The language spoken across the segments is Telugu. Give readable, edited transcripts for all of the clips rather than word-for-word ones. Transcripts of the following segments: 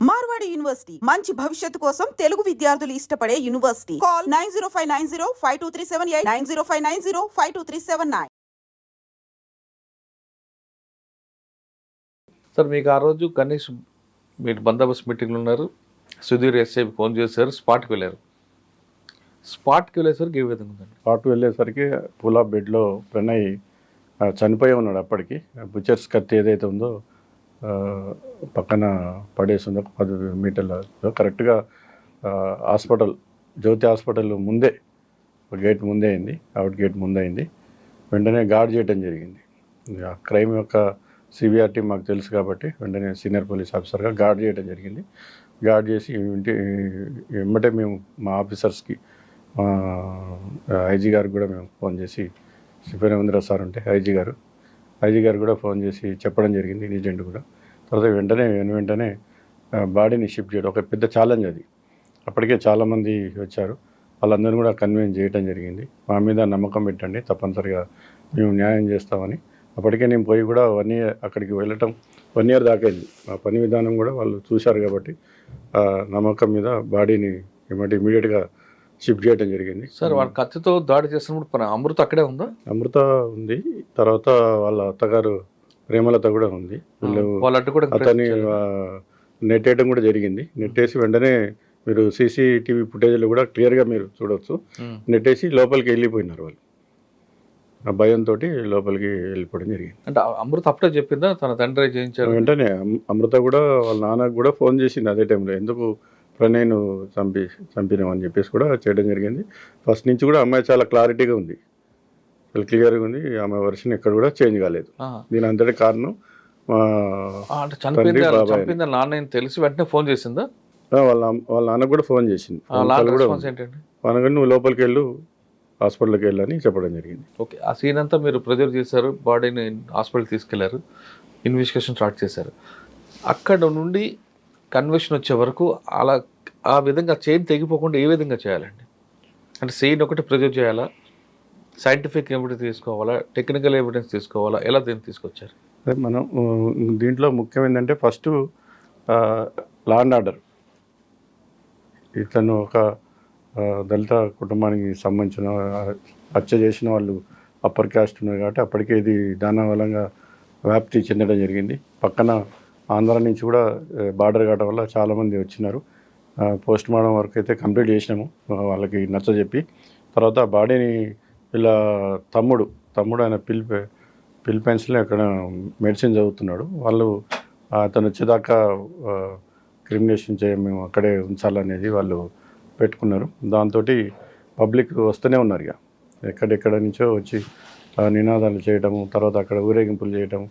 మార్వాడి యూనివర్సిటీ మంచి భవిష్యత్తు కోసం తెలుగు విద్యార్థులు ఇష్టపడే యూనివర్సిటీ. కాల్ 9059052378 9059052379. సార్ మీకు ఆ రోజు గణేష్ మీరు బందోబస్తు మీటింగ్లో ఉన్నారు, సుధీర్ ఎస్ఐ ఫోన్ చేశారు, స్పాట్కి వెళ్ళారు. స్పాట్కి వెళ్ళేసరికి ఏ విధంగా ఉందండి? స్పాట్కి వెళ్ళేసరికి పూలా బెడ్లో ప్రణయ్ చనిపోయి ఉన్నాడు. అప్పటికి బుచర్స్ కత్తి ఏదైతే ఉందో పక్కన పడేసిందో 10 మీటర్ల కరెక్ట్గా హాస్పిటల్ జ్యోతి హాస్పిటల్ ముందే గేట్ ముందే అయింది, అవుట్ గేట్ ముందే అయింది. వెంటనే గార్డ్ చేయడం జరిగింది. క్రైమ్ యొక్క సివిఆర్టీ మాకు తెలుసు కాబట్టి వెంటనే సీనియర్ పోలీస్ ఆఫీసర్గా గార్డ్ చేయడం జరిగింది. గార్డ్ చేసి వెంబటే మేము మా ఆఫీసర్స్కి ఐజీ గారికి కూడా మేము ఫోన్ చేసి, శివరేంద్ర సార్ ఉంటే ఐజీ గారు కూడా ఫోన్ చేసి చెప్పడం జరిగింది ఇన్సిడెంట్ కూడా. తర్వాత వెంటనే బాడీని షిఫ్ట్ చేయడం ఒక పెద్ద ఛాలెంజ్ అది. అప్పటికే చాలామంది వచ్చారు, వాళ్ళందరూ కూడా కన్విన్స్ చేయడం జరిగింది. మా మీద నమ్మకం పెట్టండి, తప్పనిసరిగా మేము న్యాయం చేస్తామని. అప్పటికే నేను పోయి కూడా 1 year అక్కడికి వెళ్ళటం 1 year దాకా అయింది. ఆ పని విధానం కూడా వాళ్ళు చూశారు కాబట్టి నమ్మకం మీద బాడీని ఇమీడియట్గా షిఫ్ట్ చేయడం జరిగింది. సార్ వాళ్ళ కత్తితో దాడి చేసినప్పుడు అమృత అక్కడే ఉందా? అమృత ఉంది, తర్వాత వాళ్ళ అత్తగారు ప్రేమలత కూడా ఉంది. వీళ్ళు అతన్ని నెట్టేయడం కూడా జరిగింది. నెట్టేసి వెంటనే మీరు సీసీటీవీ ఫుటేజ్లో కూడా క్లియర్గా మీరు చూడవచ్చు. నెట్టేసి లోపలికి వెళ్ళిపోయినారు వాళ్ళు. ఆ భయంతో లోపలికి వెళ్ళిపోవడం జరిగింది. అంటే అమృత అప్పుడే చెప్పిందా తన తండ్రి చేయించారు? వెంటనే అమృత కూడా వాళ్ళ నాన్నకు కూడా ఫోన్ చేసింది అదే టైంలో, ఎందుకు ప్రణయ్ను చంపినామని చెప్పేసి కూడా చేయడం జరిగింది. ఫస్ట్ నుంచి కూడా అమ్మాయి చాలా క్లారిటీగా ఉంది, చాలా క్లియర్గా ఉంది. ఆమె వర్షన్ ఎక్కడ కూడా చేంజ్ కాలేదు. దీని అంతటి కారణం చంపింది నాన్న తెలిసి వెంటనే ఫోన్ చేసిందా? వాళ్ళ నాన్నకు కూడా ఫోన్ చేసింది. అనగా నువ్వు లోపలికి వెళ్ళు, హాస్పిటల్కి వెళ్ళని చెప్పడం జరిగింది. ఓకే, ఆ సీన్ అంతా మీరు ప్రెజర్ చేశారు, బాడీని హాస్పిటల్కి తీసుకెళ్లారు, ఇన్వెస్టిగేషన్ స్టార్ట్ చేశారు. అక్కడ నుండి కన్వర్షన్ వచ్చే వరకు అలా ఆ విధంగా చైన్ తెగిపోకుండా ఏ విధంగా చేయాలండి? అంటే సీన్ ఒకటి ప్రెజర్ చేయాలా, సైంటిఫిక్ ఎవిడెన్స్ తీసుకోవాలా, టెక్నికల్ ఎవిడెన్స్ తీసుకోవాలా, ఎలా దీన్ని తీసుకొచ్చారు? మనం దీంట్లో ముఖ్యం ఏంటంటే ఫస్ట్ లా అండ్ ఆర్డర్. ఇతను ఒక దళిత కుటుంబానికి సంబంధించిన హత్య చేసిన వాళ్ళు అప్పర్ క్యాస్ట్ ఉన్నారు కాబట్టి అప్పటికే ఇది దానవలంగా వ్యాప్తి చెందడం జరిగింది. పక్కన ఆంధ్ర నుంచి కూడా బార్డర్ కావడం వల్ల చాలామంది వచ్చినారు. పోస్ట్ మార్టం వరకు అయితే కంప్లీట్ చేసినాము వాళ్ళకి నచ్చజెప్పి. తర్వాత బాడీని వీళ్ళ తమ్ముడు ఆయన ఫిలిప్పైన్స్లో అక్కడ మెడిసిన్ చదువుతున్నాడు. వాళ్ళు అతను వచ్చేదాకా క్రిమినేషన్ మేము అక్కడే ఉంచాలనేది వాళ్ళు పెట్టుకున్నారు. దాంతో పబ్లిక్ వస్తూనే ఉన్నారు. ఇక ఎక్కడెక్కడ నుంచో వచ్చి నినాదాలు చేయటము, తర్వాత అక్కడ ఊరేగింపులు చేయటం,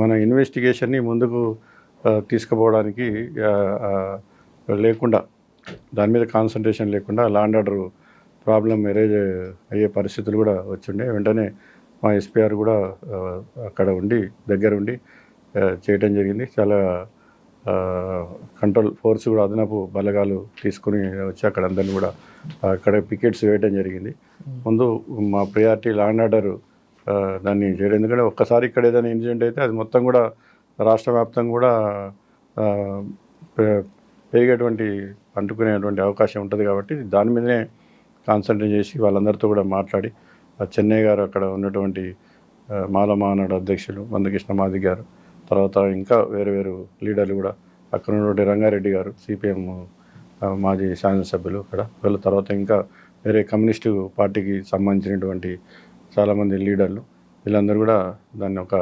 మన ఇన్వెస్టిగేషన్ని ముందుకు తీసుకుపోవడానికి లేకుండా, దాని మీద కాన్సన్ట్రేషన్ లేకుండా law and order problem erase అయ్యే పరిస్థితులు కూడా వచ్చిండే. వెంటనే మా ఎస్పీఆర్ కూడా అక్కడ దగ్గర ఉండి చేయటం జరిగింది. చాలా కంట్రోల్ ఫోర్స్ కూడా అదనపు బలగాలు తీసుకుని వచ్చి అక్కడ అందరినీ కూడా అక్కడ పికెట్స్ వేయడం జరిగింది. ముందు మా ప్రియారిటీ లా అండ్ ఆర్డర్ దాన్ని చేయడం. ఎందుకంటే ఒక్కసారి ఇక్కడ ఏదైనా ఇన్సిడెంట్ అయితే అది మొత్తం కూడా రాష్ట్ర వ్యాప్తంగా కూడా పెరిగేటువంటి అంటుకునేటువంటి అవకాశం ఉంటుంది కాబట్టి దాని మీదనే కాన్సన్ట్రేట్ చేసి వాళ్ళందరితో కూడా మాట్లాడి, చెన్నై గారు అక్కడ ఉన్నటువంటి మాల మహానాడు అధ్యక్షులు మందకృష్ణ మాది గారు, తర్వాత ఇంకా వేరు లీడర్లు కూడా అక్కడ ఉన్నటువంటి రంగారెడ్డి గారు సిపిఎం మాజీ శాసనసభ్యులు అక్కడ వీళ్ళ, తర్వాత ఇంకా వేరే కమ్యూనిస్టు పార్టీకి సంబంధించినటువంటి చాలామంది లీడర్లు, వీళ్ళందరూ కూడా దాన్ని ఒక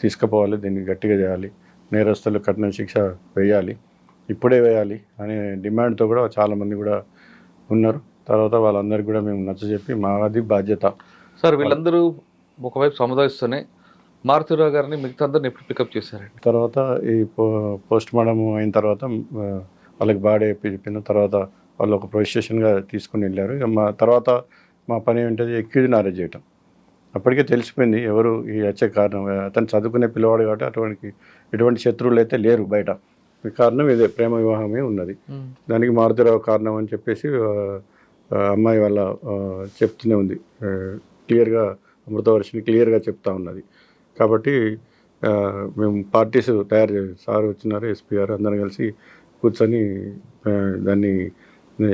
తీసుకుపోవాలి, దీన్ని గట్టిగా చేయాలి, నేరస్తులు కఠిన శిక్ష వేయాలి, ఇప్పుడే వేయాలి అనే డిమాండ్తో కూడా చాలామంది కూడా ఉన్నారు. తర్వాత వాళ్ళందరికీ కూడా మేము నచ్చజెప్పి మాది బాధ్యత. సార్ వీళ్ళందరూ ఒకవైపు సముదాయిస్తూనే మారుతిరావు గారిని మిగతా అందరిని ఎప్పుడు పికప్ చేశారండి? తర్వాత ఈ పోస్ట్ మార్టం అయిన తర్వాత వాళ్ళకి బాడీ చెప్పిన తర్వాత వాళ్ళు ఒక పోలీస్ స్టేషన్గా తీసుకుని వెళ్ళారు. తర్వాత మా పని ఏంటంటే ఎక్యూజ్ని అరెస్ట్ చేయటం. అప్పటికే తెలిసిపోయింది ఎవరు ఈ హత్య కారణం. అతను చదువుకునే పిల్లవాడు కాబట్టి ఎటువంటి శత్రువులు అయితే లేరు బయట. కారణం ఇదే, ప్రేమ వివాహమే ఉన్నది. దానికి మారుతిరావు కారణం అని చెప్పేసి అమ్మాయి వాళ్ళ చెప్తూనే ఉంది, క్లియర్గా అమృతవర్షిని క్లియర్గా చెప్తా ఉన్నది. కాబట్టి మేము పార్టీస్ తయారు చేసి సార్ వచ్చినారు, ఎస్పీ గారు అందరం కలిసి కూర్చొని దాన్ని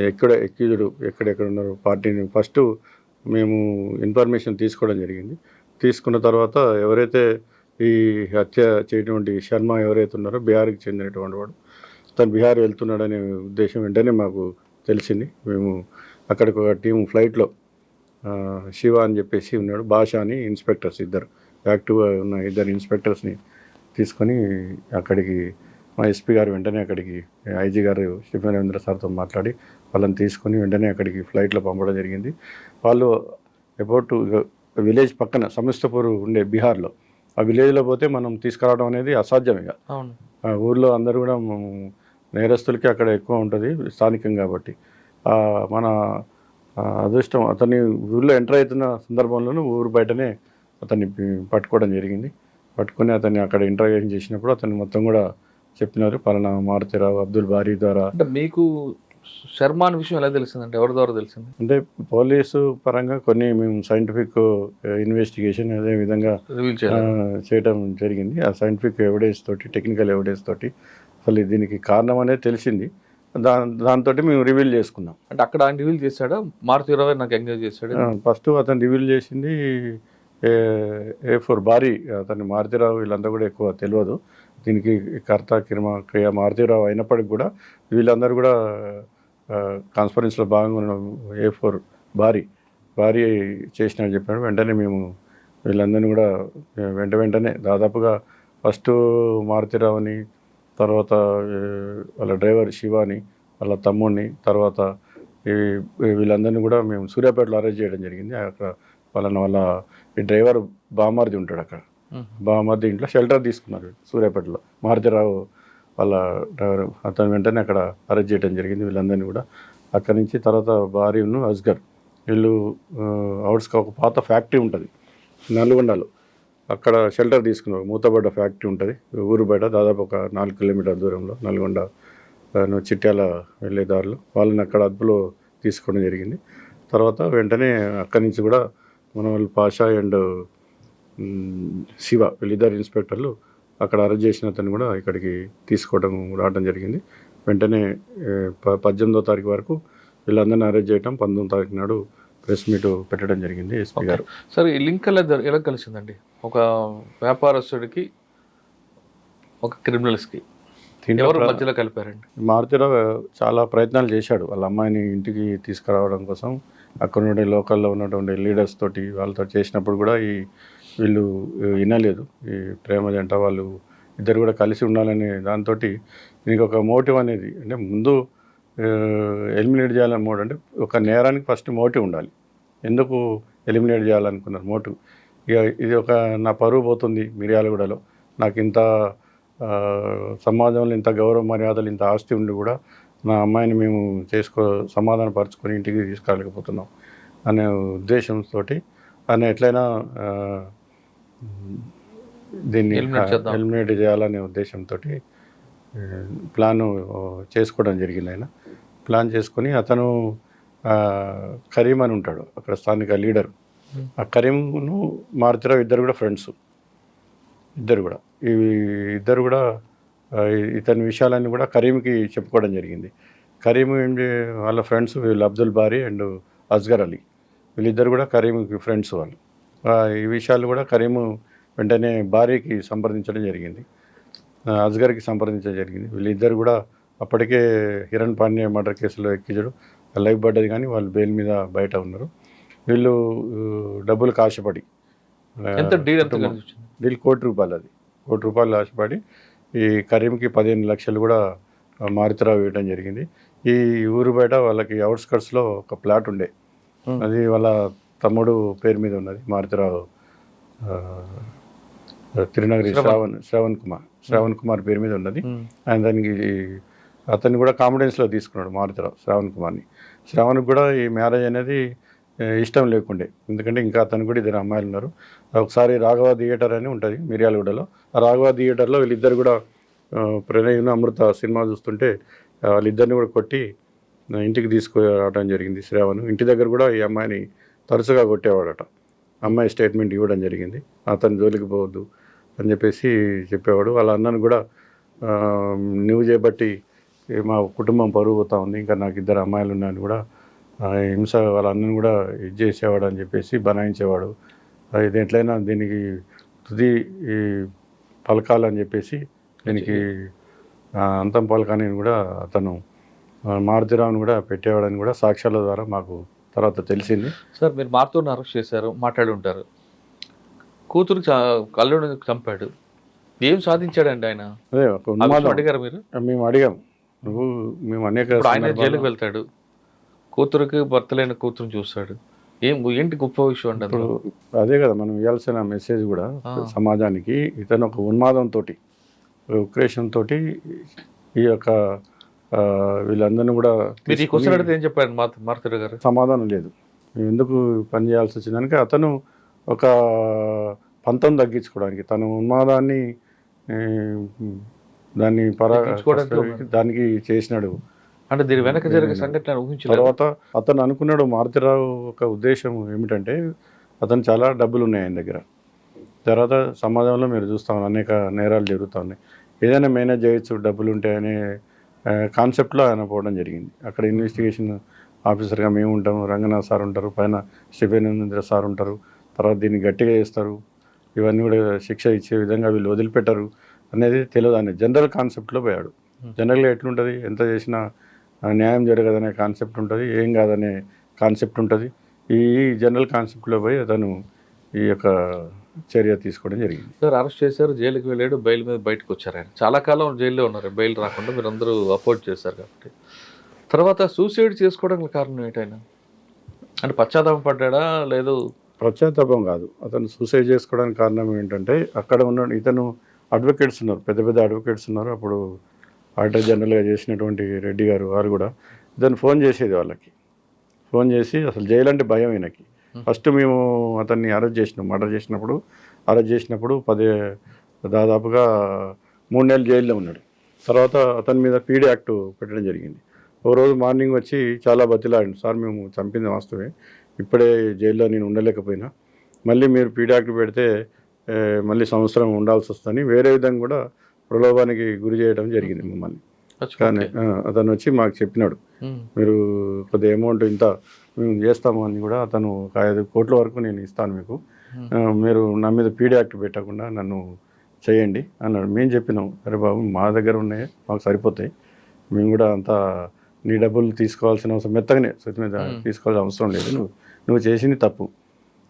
ఎక్కిజుడు ఎక్కడెక్కడ ఉన్నారు పార్టీని ఫస్ట్ మేము ఇన్ఫర్మేషన్ తీసుకోవడం జరిగింది. తీసుకున్న తర్వాత ఎవరైతే ఈ హత్య చేయటువంటి శర్మ ఎవరైతే ఉన్నారో బీహార్కి చెందినటువంటి వాడు, తను బీహార్ వెళ్తున్నాడనే ఉద్దేశం వెంటనే మాకు తెలిసింది. మేము అక్కడికి ఒక టీం ఫ్లైట్లో శివ అని చెప్పేసి ఉన్నాడు, భాష అని ఇన్స్పెక్టర్స్ ఇద్దరు యాక్టివ్గా ఉన్న ఇద్దరు ఇన్స్పెక్టర్స్ని తీసుకొని అక్కడికి మా ఎస్పీ గారు వెంటనే అక్కడికి ఐజీ గారు స్టీఫెన్ రవీంద్ర సార్తో మాట్లాడి వాళ్ళని తీసుకొని వెంటనే అక్కడికి ఫ్లైట్లో పంపడం జరిగింది. వాళ్ళు అబౌట్ విలేజ్ పక్కన సమిస్తపూర్ ఉండే బీహార్లో, ఆ విలేజ్లో పోతే మనం తీసుకురావడం అనేది అసాధ్యం. ఇక ఊర్లో అందరూ కూడా నేరస్తులకి అక్కడ ఎక్కువ ఉంటుంది స్థానికం కాబట్టి. మన అదృష్టం అతన్ని ఊళ్ళో ఎంటర్ అవుతున్న సందర్భంలోనూ ఊరు బయటనే అతన్ని పట్టుకోవడం జరిగింది. పట్టుకొని అతన్ని అక్కడ ఇంటర్వ్యూషన్ చేసినప్పుడు అతన్ని మొత్తం కూడా చెప్పినారు, పలానా మారుతిరావు అబ్దుల్ బారీ ద్వారా. అంటే మీకు శర్మ అనే విషయం ఎలా తెలిసిందంటే ఎవరి ద్వారా తెలిసింది? అంటే పోలీసు పరంగా కొన్ని మేము సైంటిఫిక్ ఇన్వెస్టిగేషన్ అదే విధంగా చేయడం జరిగింది. ఆ సైంటిఫిక్ ఎవిడెన్స్ తోటి, టెక్నికల్ ఎవిడెన్స్ తోటి అసలు దీనికి కారణం అనేది తెలిసింది. దాంతో మేము రివీల్ చేసుకున్నాం. అంటే అక్కడ ఆయన రివీల్ చేశాడా, మారుతిరావు నాకు ఎంగేజ్ చేశాడు? ఫస్ట్ అతను రివీల్ చేసింది A4 బారీ, అతన్ని మారుతిరావు వీళ్ళంతా కూడా ఎక్కువ తెలియదు. దీనికి కర్త క్రియ మారుతిరావు అయినప్పటికి కూడా వీళ్ళందరూ కూడా కాన్ఫరెన్స్లో భాగంగా ఉన్న A4 భారీ చేసినట్టు చెప్పాడు. వెంటనే మేము వీళ్ళందరినీ కూడా వెంటనే దాదాపుగా ఫస్ట్ మారుతిరావుని, తర్వాత వాళ్ళ డ్రైవర్ శివాని, వాళ్ళ తమ్ముడిని, తర్వాత వీళ్ళందరినీ కూడా మేము సూర్యాపేటలో అరెస్ట్ చేయడం జరిగింది. అక్కడ వాళ్ళ ఈ డ్రైవర్ బామార్ది ఉంటాడు, అక్కడ బామార్ది ఇంట్లో షెల్టర్ తీసుకున్నారు సూర్యాపేటలో. మారుతిరావు వాళ్ళ డ్రైవర్ అతను వెంటనే అక్కడ అరెస్ట్ చేయడం జరిగింది వీళ్ళందరినీ కూడా. అక్కడి నుంచి తర్వాత భారీను అస్గర్ వీళ్ళు అవుట్స్గా ఒక పాత ఫ్యాక్టరీ ఉంటుంది నల్గొండలో, అక్కడ షెల్టర్ తీసుకున్నారు. మూతబడ్డ ఫ్యాక్టరీ ఉంటుంది ఊరు బయట, దాదాపు ఒక 4 కిలోమీటర్ల దూరంలో నల్గొండ చిట్యాల వెళ్ళే దారిలో. వాళ్ళని అక్కడ అదుపులో తీసుకోవడం జరిగింది. తర్వాత వెంటనే అక్కడి నుంచి కూడా మన వాళ్ళు పాషా అండ్ శివ వీళ్ళిద్దరు ఇన్స్పెక్టర్లు అక్కడ అరెస్ట్ చేసిన అతను కూడా ఇక్కడికి రావడం జరిగింది. వెంటనే 18వ తారీఖు వరకు వీళ్ళందరినీ అరెస్ట్ చేయడం, 19వ తారీఖు నాడు ప్రెస్ మీట్ పెట్టడం జరిగింది ఎస్పీ గారు. సరే, ఈ లింక్ ఎలా కలిసిందండి ఒక వ్యాపారస్తుడికి ఒక క్రిమినల్స్కి? ఎవరు మధ్యలో కలిపారండి? మారుతిరావు చాలా ప్రయత్నాలు చేశాడు వాళ్ళ అమ్మాయిని ఇంటికి తీసుకురావడం కోసం. అక్కడ నుండి లోకల్లో ఉన్నటువంటి లీడర్స్ తోటి వాళ్ళతో చేసినప్పుడు కూడా వీళ్ళు వినలేదు. ఈ ప్రేమ జంట వాళ్ళు ఇద్దరు కూడా కలిసి ఉండాలనే దాంతో దీనికి ఒక మోటివ్ అనేది, అంటే ముందు ఎలిమినేట్ చేయాలని మోటివ్, అంటే ఒక నేరానికి ఫస్ట్ మోటివ్ ఉండాలి. ఎందుకు ఎలిమినేట్ చేయాలనుకున్నారు మోటివ్? ఇక ఇది ఒక నా పరువు పోతుంది మిర్యాలగూడలో, నాకు ఇంత సమాజంలో ఇంత గౌరవ మర్యాదలు ఇంత ఆస్తి ఉండి కూడా నా అమ్మాయిని మేము సమాధానపరుచుకొని ఇంటికి తీసుకురాలేకపోతున్నాం అనే ఉద్దేశంతో ఆయన ఎట్లయినా దీన్ని ఎలిమినేట్ చేయాలనే ఉద్దేశంతో ప్లాన్ చేసుకోవడం జరిగింది. ఆయన ప్లాన్ చేసుకొని అతను కరీం అని ఉంటాడు అక్కడ స్థానిక లీడర్. ఆ కరీంను మారుతిరావు ఇద్దరు కూడా ఫ్రెండ్స్. ఇద్దరు కూడా ఇతని విషయాలన్నీ కూడా కరీంకి చెప్పుకోవడం జరిగింది. కరీం వాళ్ళ ఫ్రెండ్స్ వీళ్ళు అబ్దుల్ బారీ అండ్ అస్గర్ అలీ, వీళ్ళిద్దరు కూడా కరీంకి ఫ్రెండ్స్ వాళ్ళు. ఈ విషయాలు కూడా కరీము వెంటనే బారీకి సంప్రదించడం జరిగింది, అస్గర్కి సంప్రదించడం జరిగింది. వీళ్ళిద్దరు కూడా అప్పటికే హిరణ్ పాండ్య మర్డర్ కేసులో ఎక్కించడు లైఫ్ పడ్డది, కానీ వాళ్ళు బెయిల్ మీద బయట ఉన్నారు. వీళ్ళు డబ్బులకు ఆశపడి డీల్ ₹1 కోటి, అది ₹1 కోటి ఆశపడి ఈ కరీంకి 15 లక్షలు కూడా మారుతిరావు ఇవ్వడం జరిగింది. ఈ ఊరు బయట వాళ్ళకి అవుట్స్కట్స్లో ఒక ప్లాట్ ఉండే, అది వాళ్ళ తమ్ముడు పేరు మీద ఉన్నది. మారుతిరావు తిరునగరి శ్రవణ్ కుమార్ పేరు మీద ఉన్నది. ఆయన దానికి అతన్ని కూడా కాన్ఫిడెన్స్లో తీసుకున్నాడు మారుతిరావు శ్రవణ్కి కూడా ఈ మ్యారేజ్ అనేది ఇష్టం లేకుండే, ఎందుకంటే ఇంకా అతను కూడా 2 అమ్మాయిలు ఉన్నారు. ఒకసారి రాఘవ థియేటర్ అని ఉంటుంది మిర్యాలగూడలో, ఆ రాఘవ థియేటర్లో వీళ్ళిద్దరు కూడా ప్రణయ్ను అమృత సినిమా చూస్తుంటే వాళ్ళిద్దరిని కూడా కొట్టి ఇంటికి తీసుకురావడం జరిగింది. శ్రావణ్ ఇంటి దగ్గర కూడా ఈ అమ్మాయిని తరచుగా కొట్టేవాడట. అమ్మాయి స్టేట్మెంట్ ఇవ్వడం జరిగింది, అతని జోలికి పోవద్దు, అని చెప్పేసి చెప్పేవాడు. వాళ్ళ అన్నను కూడా నువ్వు చేయబట్టి మా కుటుంబం పరువు పోతా ఉంది, ఇంకా నాకు 2 అమ్మాయిలు ఉన్నాయని కూడా హింస వాళ్ళ అన్నను కూడా ఇది చేసేవాడు అని చెప్పేసి బనాయించేవాడు. ఇది ఎట్లయినా దీనికి తుది పలకాలని చెప్పేసి దీనికి అంతం పలకాని కూడా అతను మారుతిరావుని కూడా పెట్టేవాడని కూడా సాక్ష్యాల ద్వారా మాకు తర్వాత తెలిసింది. సార్ మీరు మారుతూనే అరెస్ట్ చేశారు, మాట్లాడి ఉంటారు. కూతురు కల్లుడిని చంపాడు, ఏం సాధించాడండి ఆయన? అదే ఒక ఉన్మాదం అడిగారు మీరు? మేము అడిగాం. మేము అనేక ఆయన జైలుకి వెళ్తాడు, కూతురుకి భర్త లేని కూతురుని చూస్తాడు, ఏంటి గొప్ప విషయం అండి? ఇప్పుడు అదే కదా మనం ఇవ్వాల్సిన మెసేజ్ కూడా సమాజానికి. ఇతను ఒక ఉన్మాదంతో, ఉక్రేషంతో ఈ యొక్క వీళ్ళందరినీ కూడా మీరు ఈ క్వశ్చన్ అడిగితే ఏం చెప్పారు మారుతి గారు? సమాధానం లేదు. మేము ఎందుకు పని చేయాల్సి వచ్చిందానికి అతను ఒక పంతం తగ్గించుకోవడానికి తన ఉన్మాదాన్ని దాన్ని దానికి చేసినాడు. అంటే దీని వెనక జరిగే సంఘటన ఊహించలేదు. తర్వాత అతను అనుకున్నాడు, మారుతిరావు ఒక ఉద్దేశం ఏమిటంటే అతను చాలా డబ్బులు ఉన్నాయి ఆయన దగ్గర. తర్వాత సమాజంలో మీరు చూస్తాం అనేక నేరాలు జరుగుతూ ఉన్నాయి, ఏదైనా మేనేజ్ చేయొచ్చు డబ్బులు ఉంటాయనే కాన్సెప్ట్లో ఆయన పోవడం జరిగింది. అక్కడ ఇన్వెస్టిగేషన్ ఆఫీసర్గా మేము ఉంటాము, రంగనాథ్ సార్ ఉంటారు, పైన శివేంద్ర సార్ ఉంటారు. తర్వాత దీన్ని గట్టిగా చేస్తారు, ఇవన్నీ కూడా శిక్ష ఇచ్చే విధంగా వీళ్ళు వదిలిపెట్టరు అనేది తెలియదు. ఆయన జనరల్ కాన్సెప్ట్లో పోయాడు. జనరల్గా ఎట్లుంటుంది, ఎంత చేసినా న్యాయం జరగదనే కాన్సెప్ట్ ఉంటుంది, ఏం కాదనే కాన్సెప్ట్ ఉంటుంది. ఈ జనరల్ కాన్సెప్ట్లో పోయి అతను ఈ యొక్క చర్య తీసుకోవడం జరిగింది. సార్ అరెస్ట్ చేశారు, జైలుకి వెళ్ళాడు, బెయిల్ మీద బయటకు వచ్చారు. ఆయన చాలా కాలం జైల్లో ఉన్నారు, బెయిల్ రాకుండా మీరు అందరూ అపోర్ట్ చేశారు కాబట్టి. తర్వాత సూసైడ్ చేసుకోవడానికి కారణం ఏంటైనా? అంటే పశ్చాత్తాపం పడ్డా? లేదు, పశ్చాత్తాపం కాదు. అతను సూసైడ్ చేసుకోవడానికి కారణం ఏంటంటే అక్కడ ఉన్న ఇతను అడ్వకేట్స్ ఉన్నారు, పెద్ద పెద్ద అడ్వకేట్స్ ఉన్నారు. అప్పుడు ఆడిటర్ జనరల్గా చేసినటువంటి రెడ్డి గారు వారు కూడా ఇతను ఫోన్ చేసేది వాళ్ళకి. ఫోన్ చేసి అసలు జైలు అంటే భయం ఈయనకి. ఫస్ట్ మేము అతన్ని అరెస్ట్ చేసినాం, మర్డర్ చేసినప్పుడు అరెస్ట్ చేసినప్పుడు దాదాపుగా 3 నెలలు జైల్లో ఉన్నాడు. తర్వాత అతని మీద పీడీ యాక్ట్ పెట్టడం జరిగింది. ఓ రోజు మార్నింగ్ వచ్చి చాలా బతిలాడింది, సార్ మేము చంపింది వాస్తవే, ఇప్పుడే జైల్లో నేను ఉండలేకపోయినా మళ్ళీ మీరు పీడీ యాక్ట్ పెడితే మళ్ళీ సంవత్సరం ఉండాల్సి వస్తుందని వేరే విధంగా కూడా ప్రలోభానికి గురి చేయడం జరిగింది మమ్మల్ని. కానీ అతను వచ్చి మాకు చెప్పినాడు, మీరు కొద్ది అమౌంట్ ఇంత మేము చేస్తాము అని కూడా అతను 5 కోట్ల వరకు నేను ఇస్తాను మీకు, మీరు నా మీద పీడీ యాక్ట్ పెట్టకుండా నన్ను చేయండి అన్నాడు. మేము చెప్పినాం, అరే బాబు మా దగ్గర ఉన్నాయి మాకు సరిపోతాయి, మేము కూడా అంతా నీ డబ్బులు తీసుకోవాల్సిన అవసరం మెత్తగానే మీద తీసుకోవాల్సిన అవసరం లేదు, నువ్వు చేసింది తప్పు,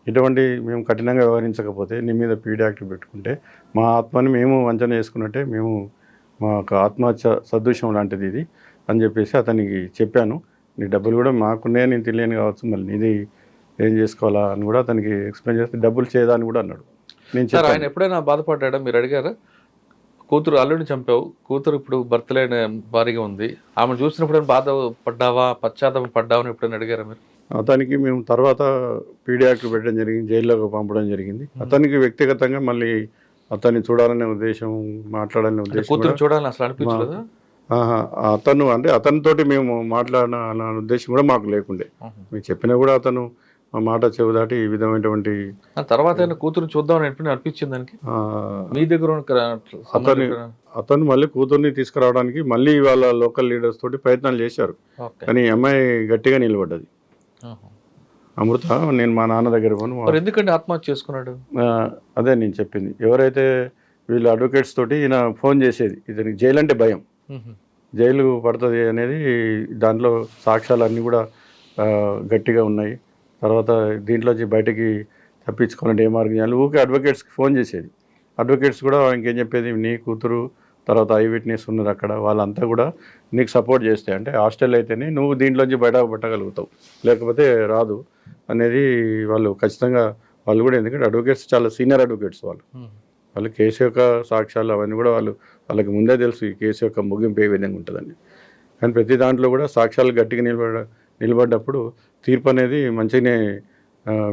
ఇటువంటి మేము కఠినంగా వ్యవహరించకపోతే నీ మీద పీడీ యాక్ట్ పెట్టుకుంటే మా ఆత్మని మేము వంచన చేసుకున్నట్టే, మేము మా యొక్క ఆత్మహత్య సదృశ్యం లాంటిది ఇది అని చెప్పేసి అతనికి చెప్పాను. నీ డబ్బులు కూడా మాకున్నాయని నేను తెలియని కావచ్చు, మళ్ళీ నీది ఏం చేసుకోవాలా అని కూడా అతనికి ఎక్స్ప్లెయిన్ చేస్తే డబ్బులు చేయదని కూడా అన్నాడు. నేను చెప్పాను. ఆయన ఎప్పుడైనా బాధపడ్డా? మీరు అడిగారా? కూతురు అల్లుడిని చంపావు, కూతురు ఇప్పుడు భర్త లేని భారీగా ఉంది, ఆమెను చూసినప్పుడు బాధపడ్డావా, పశ్చాత్తాపం పడ్డావా అని ఎప్పుడైనా అడిగారా మీరు? అతనికి మేము తర్వాత పీడీ యాక్ట్ పెట్టడం జరిగింది, జైల్లోకి పంపడం జరిగింది. అతనికి వ్యక్తిగతంగా మళ్ళీ అతన్ని చూడాలనే ఉద్దేశం, మాట్లాడాలనే ఉద్దేశం, కూతురు చూడాలని అసలు అనిపించలేదా? అతను అంటే అతనితోటి మేము మాట్లాడిన అన్న ఉద్దేశం కూడా మాకు లేకుండే. మీకు చెప్పినా కూడా అతను మా మాట చెవుదాటి ఈ విధమైనటువంటి తర్వాత కూతురు చూద్దామని అనిపించింది దానికి మీ దగ్గర అతను మళ్ళీ కూతుర్ని తీసుకురావడానికి మళ్ళీ వాళ్ళ లోకల్ లీడర్స్ తోటి ప్రయత్నాలు చేశారు. కానీ అమ్మాయి గట్టిగా నిలబడ్డది. అమృత, నేను మా నాన్న దగ్గర పోను. ఎందుకంటే ఆత్మహత్య చేసుకున్నాడు? అదే నేను చెప్పింది, ఎవరైతే వీళ్ళు అడ్వకేట్స్ తోటి ఈయన ఫోన్ చేసేది, ఇతనికి జైలు అంటే భయం, జైలు పడుతుంది అనేది, దాంట్లో సాక్ష్యాలు అన్నీ కూడా గట్టిగా ఉన్నాయి. తర్వాత దీంట్లోంచి బయటకి తప్పించుకోవాలంటే ఏ మార్గం చేయాలి, ఊకే అడ్వకేట్స్కి ఫోన్ చేసేది. అడ్వకేట్స్ కూడా ఇంకేం చెప్పేది, నీ కూతురు తర్వాత ఐ విట్నెస్ ఉన్నారు అక్కడ, వాళ్ళంతా కూడా నీకు సపోర్ట్ చేస్తే, అంటే హాస్టల్ అయితేనే నువ్వు దీంట్లోంచి బయటపట్టగలుగుతావు, లేకపోతే రాదు అనేది వాళ్ళు ఖచ్చితంగా వాళ్ళు కూడా, ఎందుకంటే అడ్వకేట్స్ చాలా సీనియర్ అడ్వకేట్స్ వాళ్ళు కేసు యొక్క సాక్ష్యాలు అవన్నీ కూడా వాళ్ళకి ముందే తెలుసు ఈ కేసు యొక్క ముగింపు ఏ విధంగా ఉంటుందని. కానీ ప్రతి దాంట్లో కూడా సాక్ష్యాలు గట్టిగా నిలబడ్డప్పుడు తీర్పు అనేది మంచిగానే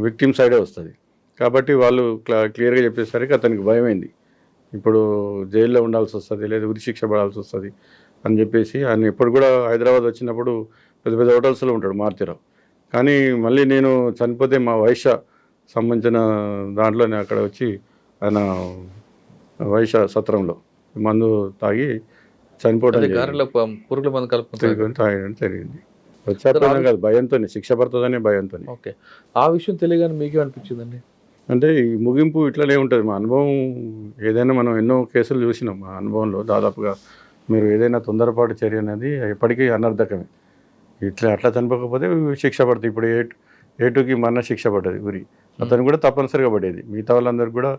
విక్టిమ్ సైడే వస్తుంది. కాబట్టి వాళ్ళు క్లియర్గా చెప్పేసరికి అతనికి భయమైంది, ఇప్పుడు జైల్లో ఉండాల్సి వస్తుంది లేదా ఉరిశిక్ష పడాల్సి వస్తుంది అని చెప్పేసి ఆయన ఎప్పుడు కూడా హైదరాబాద్ వచ్చినప్పుడు పెద్ద పెద్ద హోటల్స్లో ఉంటాడు మారుతిరావు. కానీ మళ్ళీ నేను చనిపోతే మా వైశ్య సంబంధించిన దాంట్లో అక్కడ వచ్చి ఆయన వైశ సత్రంలో మందు తాగి చనిపోవడం అదే జరిగింది. గారెలో పురుగుల మందు కలుపుకుంటారు. తాగడం జరిగింది. వచ్చాపోయినా కాదు, భయంతోనే, శిక్ష పడుతుందనే భయంతో. ఓకే, ఆ విషయం తెలియగానే మీకేమనిపించిందండి? అంటే ఈ ముగింపు ఇట్లనే ఉంటుంది. మా అనుభవం ఏదైనా, మనం ఎన్నో కేసులు చూసినాం మా అనుభవంలో. దాదాపుగా మీరు ఏదైనా తొందరపాటు చర్య అనేది ఎప్పటికీ అనర్థకమే. అట్లా చనిపోకపోతే శిక్ష పడుతుంది. ఇప్పుడు ఏటుకి మరణ శిక్ష పడ్డది గురి, అతను కూడా తప్పనిసరిగా పడేది. మిగతా వాళ్ళందరికీ కూడా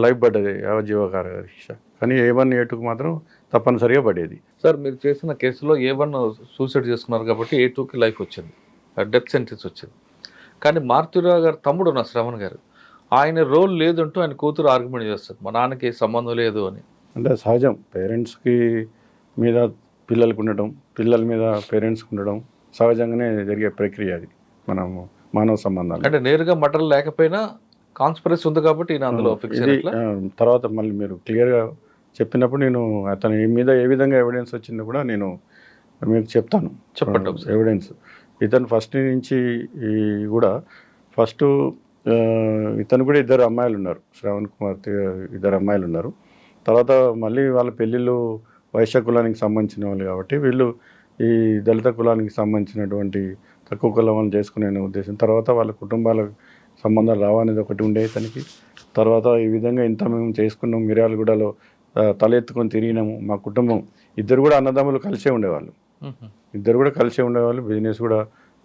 లైఫ్ పడ్డది, యావజ్జీవకార శిక్ష. కానీ A1 A2కి మాత్రం తప్పనిసరిగా పడేది. సార్, మీరు చేసిన కేసులో A1 సూసైడ్ చేసుకున్నారు కాబట్టి A2కి లైఫ్ వచ్చింది, డెత్ సెంటెన్స్ వచ్చింది. కానీ మారుతిరావు గారు తమ్ముడు ఉన్న శ్రవణ్ గారు, ఆయన రోల్ లేదంటూ ఆయన కూతురు ఆర్గ్యుమెంట్ చేస్తారు, మా నాన్నకి సంబంధం లేదు అని. అంటే సహజం, పేరెంట్స్కి మీద పిల్లలకు ఉండడం, పిల్లల మీద పేరెంట్స్కి ఉండడం సహజంగానే జరిగే ప్రక్రియ అది మనము మానవ సంబంధాలు. అంటే నేరుగా మటర్ లేకపోయినా కాన్స్పిరసీ ఉంది కాబట్టి ఈయన అందులో ఫిక్స్ ఇది తర్వాత మళ్ళీ మీరు క్లియర్గా చెప్పినప్పుడు నేను అతని మీద ఏ విధంగా ఎవిడెన్స్ వచ్చిందో కూడా నేను మీకు చెప్తాను. చెప్పండి ఒకసారి. ఎవిడెన్స్ ఇతను ఫస్ట్ నుంచి కూడా ఫస్ట్ ఇతను కూడా ఇద్దరు అమ్మాయిలు ఉన్నారు, శ్రవణ్ కుమార్ ఇద్దరు అమ్మాయిలు ఉన్నారు. తర్వాత మళ్ళీ వాళ్ళ పెళ్ళిళ్ళు వైశ్య కులానికి సంబంధించిన వాళ్ళు కాబట్టి వీళ్ళు ఈ దళిత కులానికి సంబంధించినటువంటి తక్కువ కులం వాళ్ళు చేసుకునే ఉద్దేశం. తర్వాత వాళ్ళ కుటుంబాల సంబంధాలు రావనేది ఒకటి ఉండే ఇతనికి. తర్వాత ఈ విధంగా ఇంత మేము చేసుకున్నాం, మిర్యాలగూడలో తలెత్తుకొని తిరిగినాము. మా కుటుంబం ఇద్దరు కూడా అన్నదమ్ములు కలిసే ఉండేవాళ్ళు, బిజినెస్ కూడా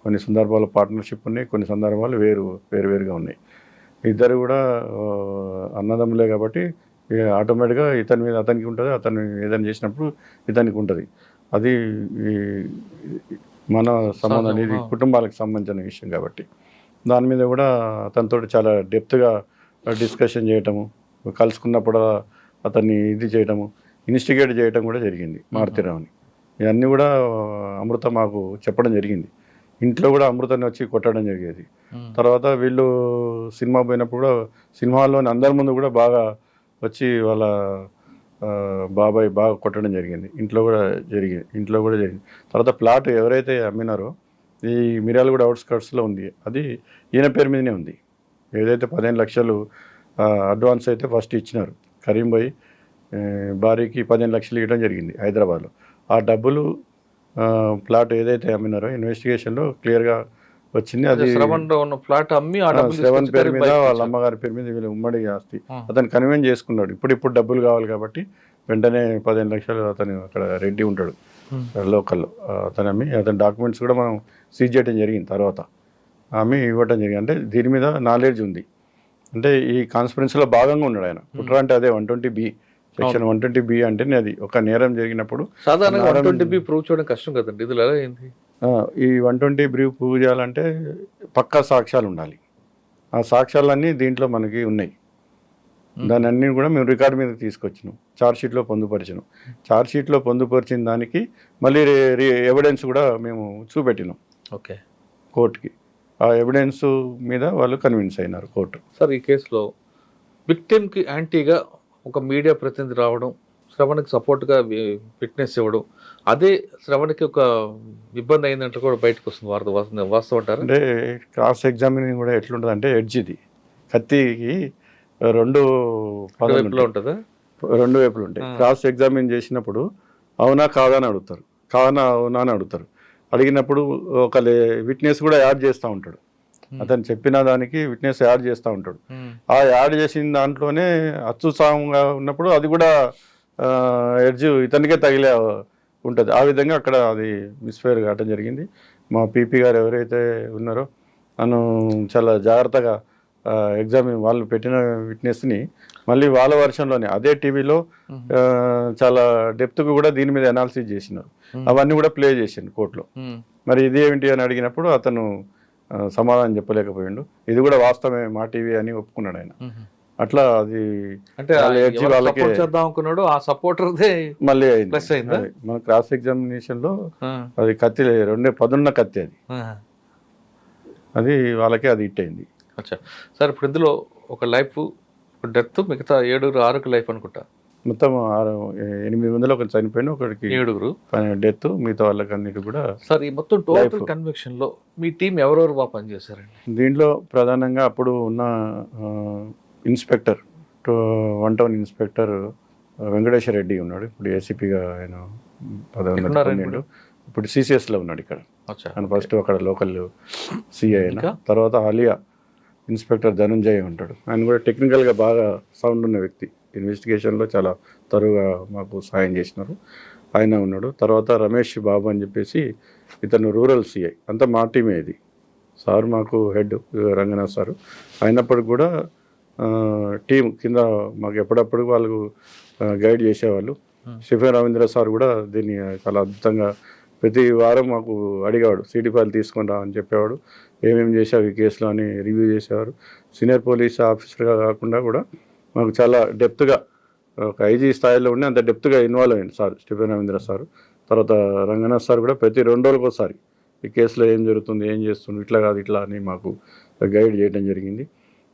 కొన్ని సందర్భాల్లో పార్ట్నర్షిప్ ఉన్నాయి, కొన్ని సందర్భాలు వేరువేరుగా ఉన్నాయి. ఇద్దరు కూడా అన్నదమ్ములే కాబట్టి ఆటోమేటిక్గా ఇతని మీద అతనికి ఉంటుంది, అతను ఏదైనా చేసినప్పుడు ఇతనికి ఉంటుంది. అది మన సంబంధం అనేది కుటుంబాలకు సంబంధించిన విషయం కాబట్టి దాని మీద కూడా అతనితో చాలా డెప్త్గా డిస్కషన్ చేయటము, కలుసుకున్నప్పుడు అతన్ని ఇది చేయటము, ఇన్వెస్టిగేట్ చేయటం కూడా జరిగింది మారుతిరావుని. ఇవన్నీ కూడా అమృత మాకు చెప్పడం జరిగింది. ఇంట్లో కూడా అమృతాన్ని వచ్చి కొట్టడం జరిగేది. తర్వాత వీళ్ళు సినిమా పోయినప్పుడు కూడా సినిమా హాల్లోని అందరి ముందు కూడా బాగా వచ్చి వాళ్ళ బాబాయ్ బాగా కొట్టడం జరిగింది. ఇంట్లో కూడా జరిగింది. తర్వాత ప్లాట్ ఎవరైతే అమ్మినారో ఈ మిర్యాలగూడ అవుట్స్కర్ట్స్లో ఉంది, అది ఈయన పేరు మీదనే ఉంది. ఏదైతే 15 లక్షలు అడ్వాన్స్ అయితే ఫస్ట్ ఇచ్చినారు, కరీం భాయ్ భార్యకి 15 లక్షలు ఇవ్వడం జరిగింది హైదరాబాద్లో. ఆ డబ్బులు ప్లాట్ ఏదైతే అమ్మినారో ఇన్వెస్టిగేషన్లో క్లియర్గా వచ్చింది. అది శ్రవణ్ పేరు మీద, వాళ్ళ అమ్మగారి పేరు మీద, వీళ్ళు ఉమ్మడి ఆస్తి. అతను కన్వీన్స్ చేసుకున్నాడు. ఇప్పుడు డబ్బులు కావాలి కాబట్టి వెంటనే 15 లక్షలు అతను అక్కడ రెడ్డి ఉంటాడు లోకల్లో, అతను అమ్మి అతని డాక్యుమెంట్స్ కూడా మనం సీజ్ చేయడం జరిగింది. తర్వాత ఆమె ఇవ్వటం జరిగింది. అంటే దీని మీద నాలెడ్జ్ ఉంది. అంటే ఈ కాన్స్పిరెన్సీలో భాగంగా ఉన్నాడు ఆయన. కుట్ర అంటే అదే 120B, సెక్షన్ 120B అంటే అది ఒక నేరం జరిగినప్పుడు సాధారణంగా 120B ప్రూవ్ చేయడం కష్టం కదండి, ఇది ఎలా అయింది? ఈ 120B ప్రూవ్ చేయాలంటే పక్కా సాక్ష్యాలు ఉండాలి. ఆ సాక్ష్యాలన్నీ దీంట్లో మనకి ఉన్నాయి. దాని అన్నీ కూడా మేము రికార్డు మీద తీసుకొచ్చినాం, ఛార్జ్షీట్లో పొందుపరిచినాం. ఛార్జ్షీట్లో పొందుపరిచిన దానికి మళ్ళీ ఎవిడెన్స్ కూడా మేము చూపెట్టినాం కోర్టుకి. ఆ ఎవిడెన్స్ మీద వాళ్ళు కన్విన్స్ అయినారు కోర్టు. సార్, ఈ కేసులో విక్టిమ్కి యాంటీగా ఒక మీడియా ప్రతినిధి రావడం, శ్రవణ్కి సపోర్ట్గా విట్నెస్ ఇవ్వడం, అదే శ్రవణ్కి ఒక ఇబ్బంది అయిందంటే కూడా బయటకు వస్తుంది, వాస్తవం అంటారు? అంటే క్రాస్ ఎగ్జామినింగ్ కూడా ఎట్లుంటుంది అంటే ఎడ్జిది, కత్తికి రెండు వైపులో ఉంటుందా? రెండు వైపులు ఉంటాయి. క్రాస్ ఎగ్జామిన్ చేసినప్పుడు అవునా కాదా అని అడుగుతారు, అవునా అని అడుగుతారు. అడిగినప్పుడు ఒక విట్నెస్ కూడా యాడ్ చేస్తూ ఉంటాడు. అతను చెప్పిన దానికి విట్నెస్ యాడ్ చేస్తూ ఉంటాడు. ఆ యాడ్ చేసిన దాంట్లోనే అత్యుత్సాహంగా ఉన్నప్పుడు అది కూడా ఎడ్జ్ ఇతనికే తగిలే ఉంటుంది. ఆ విధంగా అక్కడ అది మిస్ఫైర్ కావడం జరిగింది. మా పీపీ గారు ఎవరైతే ఉన్నారో తను చాలా జాగ్రత్తగా ఎగ్జామిన్ వాళ్ళు పెట్టిన విట్నెస్ని మళ్ళీ వాళ్ళ వర్షన్లోనే అదే టీవీలో చాలా డెప్త్గా కూడా దీని మీద అనాలిసిస్ చేసినారు. అవన్నీ కూడా ప్లే చేసిండు కోర్టులో. మరి ఇది ఏమిటి అని అడిగినప్పుడు అతను సమాధానం చెప్పలేకపోయిండు. ఇది కూడా వాస్తవమే, మా టీవీ అని ఒప్పుకున్నాడు ఆయన. అట్లా అది అంటే మళ్ళీ మన క్రాస్ ఎగ్జామినేషన్ లో అది కత్తి పదున్న కత్తి, అది వాళ్ళకే అది హిట్ అయింది. సార్, ఇప్పుడు ఇందులో ఒక లైఫ్ డెత్, మిగతా 7-6 లైఫ్ అనుకుంటా. మొత్తం 8 మందిలో ఒకటి చనిపోయిన, ఒకరికి 7 డెత్, మిగతా వాళ్ళకి అన్నిటి కూడా. సార్, ఈ మొత్తం టోటల్ కన్విక్షన్ లో మీ టీం ఎవరెవరు బాగా పనిచేశారండి? దీంట్లో ప్రధానంగా అప్పుడు ఉన్న inspector one town inspector Venkateswara Reddy ఉన్నాడు. ఇప్పుడు ఏసీపీగా ఆయన పదవి పొందిండు. ఇప్పుడు సిసిఎస్లో ఉన్నాడు ఇక్కడ. ఆయన ఫస్ట్ అక్కడ లోకల్ సిఐ అయినా, తర్వాత ఆలియా ఇన్స్పెక్టర్ ధనుంజయ్ ఉంటాడు. ఆయన కూడా టెక్నికల్గా బాగా సౌండ్ ఉన్న వ్యక్తి. ఇన్వెస్టిగేషన్లో చాలా తరువుగా మాకు సాయం చేసినారు. ఆయన ఉన్నాడు. తర్వాత రమేష్ బాబు అని చెప్పేసి ఇతను రూరల్ సిఐ. అంతా మా టీమే ఇది. సార్ మాకు హెడ్ రంగనాథ్ సారు. అయినప్పటికి కూడా టీం కింద మాకు ఎప్పుడప్పుడు వాళ్ళు గైడ్ చేసేవాళ్ళు. స్టీఫెన్ రవీంద్ర సార్ కూడా దీన్ని చాలా అద్భుతంగా ప్రతి వారం మాకు అడిగేవాడు, సిటీ ఫైల్ తీసుకొని రా అని చెప్పేవాడు. ఏమేమి చేసావు ఈ కేసులో అని రివ్యూ చేసేవారు. సీనియర్ పోలీస్ ఆఫీసర్గా కాకుండా కూడా మాకు చాలా డెప్త్గా ఒక ఐజీ స్థాయిలో ఉండి అంత డెప్త్గా ఇన్వాల్వ్ అయ్యింది సార్ స్టీఫెన్ రవీంద్ర సార్. తర్వాత రంగనాథ్ సార్ కూడా ప్రతి 2 రోజులకు ఒకసారి ఈ కేసులో ఏం జరుగుతుంది, ఏం చేస్తుంది, ఇట్లా కాదు ఇట్లా అని మాకు గైడ్ చేయడం జరిగింది.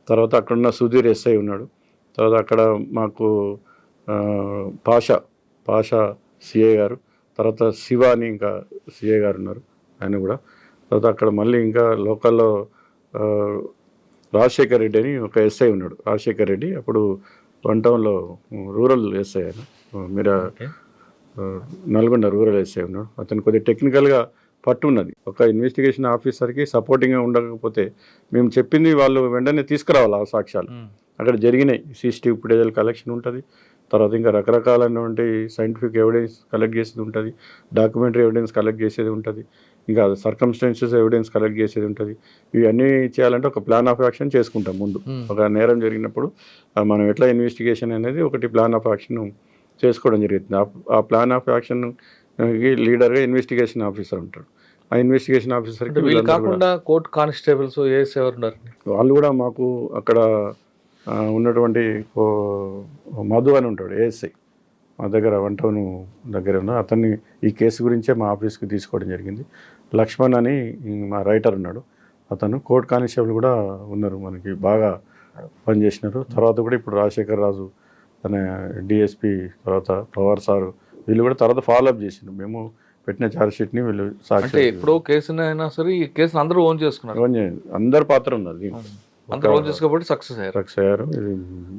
తర్వాత అక్కడున్న సుధీర్ ఎస్ఐ ఉన్నాడు. తర్వాత అక్కడ మాకు పాషా సిఐ గారు, తర్వాత శివ అని ఇంకా సిఐ గారు ఉన్నారు, ఆయన కూడా. తర్వాత అక్కడ మళ్ళీ ఇంకా లోకల్లో రాజశేఖర్ రెడ్డి అని ఒక ఎస్ఐ ఉన్నాడు. రాజశేఖర్ రెడ్డి అప్పుడు వన్ టౌన్లో రూరల్ ఎస్ఐ ఆయన, మీరు నల్గొండ రూరల్ ఎస్ఐ ఉన్నాడు. అతను కొద్దిగా టెక్నికల్గా పట్టు ఉన్నది. ఒక ఇన్వెస్టిగేషన్ ఆఫీసర్కి సపోర్టింగ్గా ఉండకపోతే మేము చెప్పింది వాళ్ళు వెంటనే తీసుకురావాలి. ఆ సాక్ష్యాలు అక్కడ జరిగినాయి. సీసీటీవీ ఫుటేజ్ల కలెక్షన్ ఉంటుంది. తర్వాత ఇంకా రకరకాలైనటువంటి సైంటిఫిక్ ఎవిడెన్స్ కలెక్ట్ చేసేది ఉంటుంది, డాక్యుమెంటరీ ఎవిడెన్స్ కలెక్ట్ చేసేది ఉంటుంది, ఇంకా సర్కమ్స్టాన్సెస్ ఎవిడెన్స్ కలెక్ట్ చేసేది ఉంటుంది. ఇవన్నీ చేయాలంటే ఒక ప్లాన్ ఆఫ్ యాక్షన్ చేసుకుంటాం ముందు. ఒక నేరం జరిగినప్పుడు మనం ఎట్లా ఇన్వెస్టిగేషన్ అనేది ఒకటి ప్లాన్ ఆఫ్ యాక్షన్ చేసుకోవడం జరుగుతుంది. ఆ ప్లాన్ ఆఫ్ యాక్షన్కి లీడర్గా ఇన్వెస్టిగేషన్ ఆఫీసర్ ఉంటాడు. ఆ ఇన్వెస్టిగేషన్ ఆఫీసర్కి కాకుండా కోర్టు కానిస్టేబుల్స్ ఎవరు ఉన్నారు? వాళ్ళు కూడా మాకు అక్కడ ఉన్నటువంటి మధు అని ఉంటాడు, ఏఎస్ఐ మా దగ్గర వన్ టౌన్ దగ్గర ఉన్న అతన్ని ఈ కేసు గురించే మా ఆఫీస్కి తీసుకోవడం జరిగింది. లక్ష్మణ్ అని మా రైటర్ ఉన్నాడు, అతను కోర్టు కానిస్టేబుల్ కూడా ఉన్నారు, మనకి బాగా పనిచేసినారు. తర్వాత కూడా ఇప్పుడు రాజశేఖర్ రాజు తన డిఎస్పి, తర్వాత పవార్ సారు, వీళ్ళు కూడా తర్వాత ఫాలోఅప్ చేసిండ్రు. మేము పెట్టిన ఛార్జ్షీట్ని వీళ్ళు సాక్షి ఎప్పుడో కేసునైనా సరే ఈ కేసును అందరూ ఓన్ చేసుకున్నారు. అందరి పాత్ర ఉన్నది, అందరూ ఓన్ చేసుకోబట్టి సక్సెస్ అయ్యారు.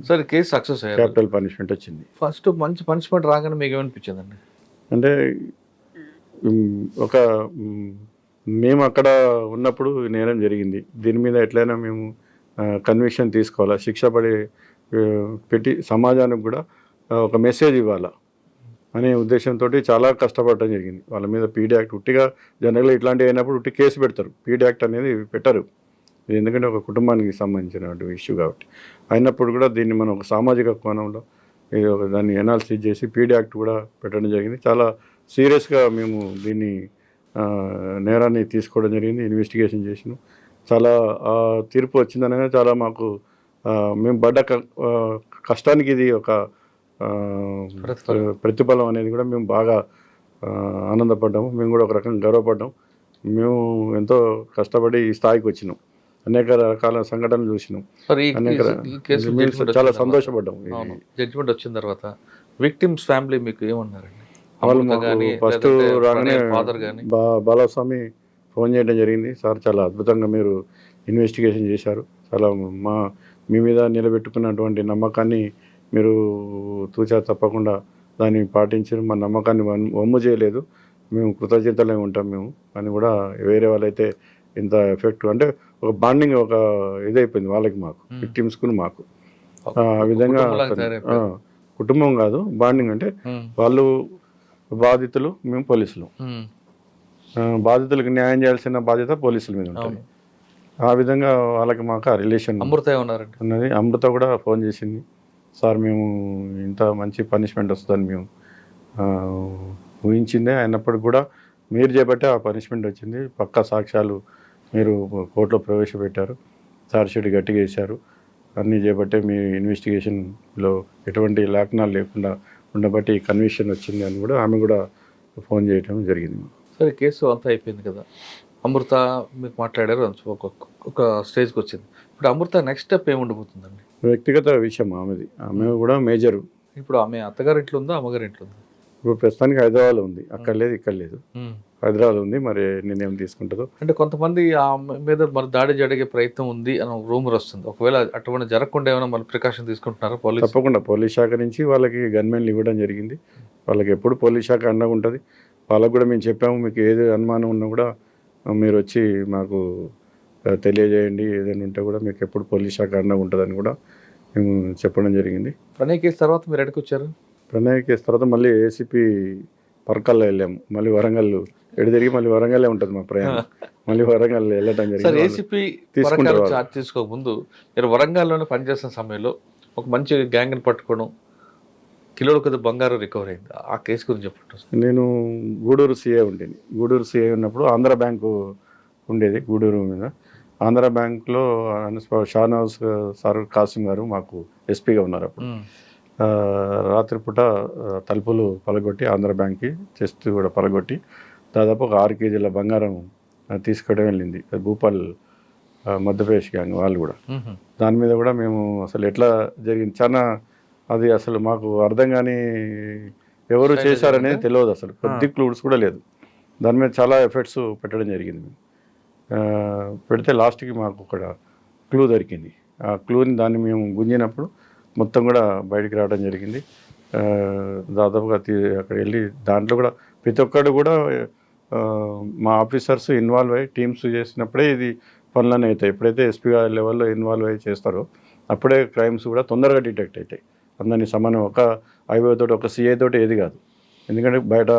సార్ కేసు సక్సెస్ అయ్యారు, క్యాపిటల్ పనిష్మెంట్ వచ్చింది. ఫస్ట్ మంచి పనిష్మెంట్ రాగానే మీకు ఏమనిపించిందండి? అంటే ఒక మేము అక్కడ ఉన్నప్పుడు నేరం జరిగింది, దీని మీద ఎట్లయినా మేము కన్విక్షన్ తీసుకోవాలా, శిక్ష పెట్టి సమాజానికి కూడా ఒక మెసేజ్ ఇవ్వాలా అనే ఉద్దేశంతో చాలా కష్టపడటం జరిగింది. వాళ్ళ మీద పీడీ యాక్ట్ ఉట్టిగా జనరల్గా ఇట్లాంటివి అయినప్పుడు ఉట్టి కేసు పెడతారు, పీడీ యాక్ట్ అనేది పెట్టరు. ఇది ఎందుకంటే ఒక కుటుంబానికి సంబంధించిన ఇష్యూ కాబట్టి. అయినప్పుడు కూడా దీన్ని మనం ఒక సామాజిక కోణంలో దాన్ని ఎనాలిసిస్ చేసి పీడీ యాక్ట్ కూడా పెట్టడం జరిగింది. చాలా సీరియస్గా మేము దీన్ని నేరాన్ని తీసుకోవడం జరిగింది, ఇన్వెస్టిగేషన్ చేసినాం. చాలా తీర్పు వచ్చిందనగా చాలా మాకు మేము పడ్డ కష్టానికి ఇది ఒక ప్రతిఫలం అనేది కూడా మేము బాగా ఆనందపడ్డాము. మేము కూడా ఒక రకంగా గర్వపడ్డాం. మేము ఎంతో కష్టపడి ఈ స్థాయికి వచ్చినాం, అనేక రకాల సంఘటనలు చూసినాం, చాలా సంతోషపడ్డాం. జడ్జిమెంట్ వచ్చిన తర్వాత విక్టిమ్స్ ఫ్యామిలీ మీకు ఏమన్నారండి? వాళ్ళు మాకు ఫస్ట్ రాగానే బాలస్వామి ఫోన్ చేయడం జరిగింది. సార్ చాలా అద్భుతంగా మీరు ఇన్వెస్టిగేషన్ చేశారు, చాలా మీ మీద నిలబెట్టుకున్నటువంటి నమ్మకాన్ని మీరు తూచా తప్పకుండా దాన్ని పాటించారు, మా నమ్మకాన్ని వమ్ము చేయలేదు, మేము కృతజ్ఞతలే ఉంటాం మేము అని కూడా. వేరే వాళ్ళైతే ఇంత ఎఫెక్ట్ అంటే ఒక బాండింగ్ ఒక ఇదైపోయింది వాళ్ళకి, మాకు విక్టిమ్స్కు మాకు. ఆ విధంగా కుటుంబం కాదు, బాండింగ్ అంటే వాళ్ళు బాధితులు, మేము పోలీసులు. బాధితులకు న్యాయం చేయాల్సిన బాధ్యత పోలీసుల మీద ఉంటుంది. ఆ విధంగా వాళ్ళకి మాకు ఆ రిలేషన్ ఉన్నది. అమృత కూడా ఫోన్ చేసింది, సార్ మేము ఇంత మంచి పనిష్మెంట్ వస్తుందని మేము ఊహించిందే, అయినప్పటికి కూడా మీరు చేపట్టే ఆ పనిష్మెంట్ వచ్చింది. పక్కా సాక్ష్యాలు మీరు కోర్టులో ప్రవేశపెట్టారు, ఛార్జ్షీట్ గట్టిగా వేశారు, అన్నీ చేపట్టే మీ ఇన్వెస్టిగేషన్లో ఎటువంటి లేఖనాలు లేకుండా ఉండబట్టి కన్విక్షన్ వచ్చింది అని కూడా ఆమె కూడా ఫోన్ చేయడం జరిగింది. సరే, కేసు అంతా అయిపోయింది కదా, అమృత మీకు మాట్లాడారు, ఒక స్టేజ్కి వచ్చింది. ఇప్పుడు అమృత నెక్స్ట్ స్టెప్ ఏముండిపోతుందండి? వ్యక్తిగత విషయం ఆమెది, ఆమె కూడా మేజరు. ఇప్పుడు ఆమె అత్తగారి ఇంట్లో ఉందా, అమ్మగారి ఇంట్లో ఉందా? ఇప్పుడు ప్రస్తుతానికి హైదరాబాద్లో ఉంది, అక్కడ లేదు ఇక్కడ లేదు. హైదరాబాద్ ఉంది, మరి నిర్ణయం తీసుకుంటుందో. అంటే కొంతమంది ఆ మీద మరి దాడి జరిగే ప్రయత్నం ఉంది అని రూమర్ వస్తుంది. ఒకవేళ అటువంటి జరగకుండా ఏమైనా మళ్ళీ ప్రికాషన్ తీసుకుంటున్నారా పోలీసు? తప్పకుండా పోలీస్ శాఖ నుంచి వాళ్ళకి గన్మెన్లు ఇవ్వడం జరిగింది. వాళ్ళకి ఎప్పుడు పోలీస్ శాఖ అండగా ఉంటుంది. వాళ్ళకు కూడా మేము చెప్పాము, మీకు ఏది అనుమానం ఉన్నా కూడా మీరు వచ్చి మాకు తెలియజేయండి, ఏదైనా ఉంటే కూడా మీకు ఎప్పుడు పోలీస్ శాఖ అండగా ఉంటుందని కూడా మేము చెప్పడం జరిగింది. ప్రణయ్ కేసు తర్వాత మీరు ఎక్కడికి వచ్చారు? ప్రణయ్ కేసు తర్వాత మళ్ళీ ఏసీపీ పరకాల్లో వెళ్ళాము. మళ్ళీ వరంగల్ తిరిగి మళ్ళీ వరంగల్లే ఉంటుంది మా ప్రయాణం. మళ్ళీ వరంగల్ వెళ్ళటం సార్, జరిగింది. ఏసీపీ తీసుకుంటారు చార్జ్ తీసుకోక ముందు మీరు వరంగల్లోనే పనిచేస్తున్న సమయంలో ఒక మంచి గ్యాంగ్ని పట్టుకోవడం, కిలోల కొద్ది బంగారం రికవర్ అయింది. ఆ కేసు గురించి చెప్పండి. నేను గూడూరు సిఐ ఉండేది. గూడూరు సిఐ ఉన్నప్పుడు ఆంధ్ర బ్యాంకు ఉండేది గూడూరు మీద. ఆంధ్ర బ్యాంకులో షానవాజ్ సార్ కాసిం గారు మాకు ఎస్పీగా ఉన్నారు అప్పుడు. రాత్రిపూట తలుపులు పలగొట్టి ఆంధ్ర బ్యాంక్కి చెస్ట్ కూడా పలగొట్టి దాదాపు ఒక 6 కేజీల బంగారం తీసుకోవడం వెళ్ళింది. భూపాల్ మధ్యప్రదేశ్ గ్యాంగ్ వాళ్ళు కూడా. దాని మీద కూడా మేము అసలు ఎట్లా జరిగింది చాలా అది అసలు మాకు అర్థం కానీ ఎవరు చేశారనేది తెలియదు. అసలు కొద్ది క్లూడ్స్ కూడా లేదు. దాని మీద చాలా ఎఫర్ట్స్ పెట్టడం జరిగింది. పెడితే లాస్ట్కి మాకు ఒక క్లూ దొరికింది. ఆ క్లూని దాన్ని మేము గుంజినప్పుడు మొత్తం కూడా బయటికి రావడం జరిగింది. దాదాపుగా అక్కడ వెళ్ళి దాంట్లో కూడా ప్రతి ఒక్కరు కూడా మా ఆఫీసర్స్ ఇన్వాల్వ్ అయ్యి టీమ్స్ చేసినప్పుడే ఇది పనులనే అవుతాయి. ఎప్పుడైతే ఎస్పీ లెవెల్లో ఇన్వాల్వ్ అయ్యి చేస్తారో అప్పుడే క్రైమ్స్ కూడా తొందరగా డిటెక్ట్ అవుతాయి. అందరినీ సమానం ఒక ఐఓ తోటి ఒక సిఐ తోటి ఏది కాదు. ఎందుకంటే బయట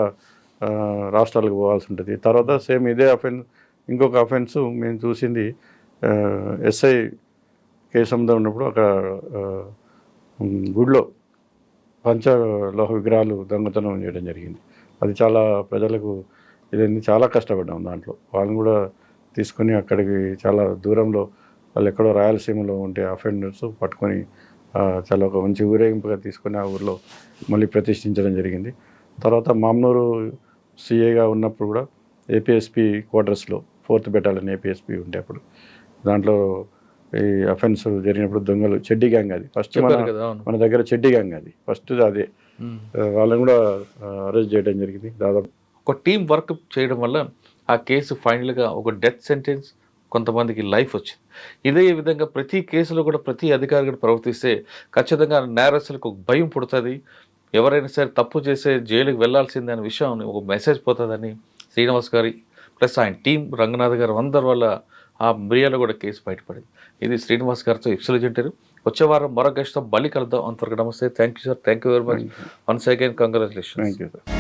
రాష్ట్రాలకు పోవాల్సి ఉంటుంది. తర్వాత సేమ్ ఇదే అఫెన్స్ ఇంకొక అఫెన్స్ మేము చూసింది ఎస్ఐ కేసంలో ఉన్నప్పుడు అక్కడ గుడిలో పంచలోహ విగ్రహాలు దొంగతనం చేయడం జరిగింది. అది చాలా ప్రజలకు ఇదన్నీ చాలా కష్టపడ్డాం దాంట్లో. వాళ్ళని కూడా తీసుకొని అక్కడికి చాలా దూరంలో వాళ్ళు ఎక్కడో రాయలసీమలో ఉంటే అఫెండర్స్ పట్టుకొని చాలా ఒక మంచి ఊరేగింపుగా తీసుకొని ఆ ఊరిలో మళ్ళీ ప్రతిష్ఠించడం జరిగింది. తర్వాత మామ్నూరు సిఐగా ఉన్నప్పుడు కూడా ఏపీఎస్పీ క్వార్టర్స్లో 4th బెటాలియన్ ఏపీఎస్పీ ఉంటే అప్పుడు దాంట్లో ఈ అఫెన్స్ జరిగినప్పుడు దొంగలు చెడ్డీ గ్యాంగ్, అది ఫస్ట్ మన దగ్గర చెడ్డీ గ్యాంగ్, అది ఫస్ట్ అదే వాళ్ళని కూడా అరెస్ట్ చేయడం జరిగింది. దాదాపు ఒక టీం వర్క్ చేయడం వల్ల ఆ కేసు ఫైనల్గా ఒక డెత్ సెంటెన్స్, కొంతమందికి లైఫ్ వచ్చింది. ఇదే విధంగా ప్రతి కేసులో కూడా ప్రతి అధికారి కూడా ప్రవర్తిస్తే ఖచ్చితంగా నేరస్తులకు ఒక భయం పుడుతుంది. ఎవరైనా సరే తప్పు చేసే జైలుకి వెళ్లాల్సిందే అనే విషయం ఒక మెసేజ్ పోతుందని శ్రీనివాస్ గారి ప్లస్ ఆయన టీం రంగనాథ్ గారు అందరి వల్ల ఆ మిరియాలో కూడా కేసు బయటపడింది. ఇది శ్రీనివాస్ గారితో ఎక్సలెంట్ ఇంటర్వ్యూ. వచ్చే వారం మరో గెస్ట్తో మళ్ళీ కలుద్దాం. అంతవరకు నమస్తే. Thank you sir. Thank you very much. Once again congratulations. Thank you sir.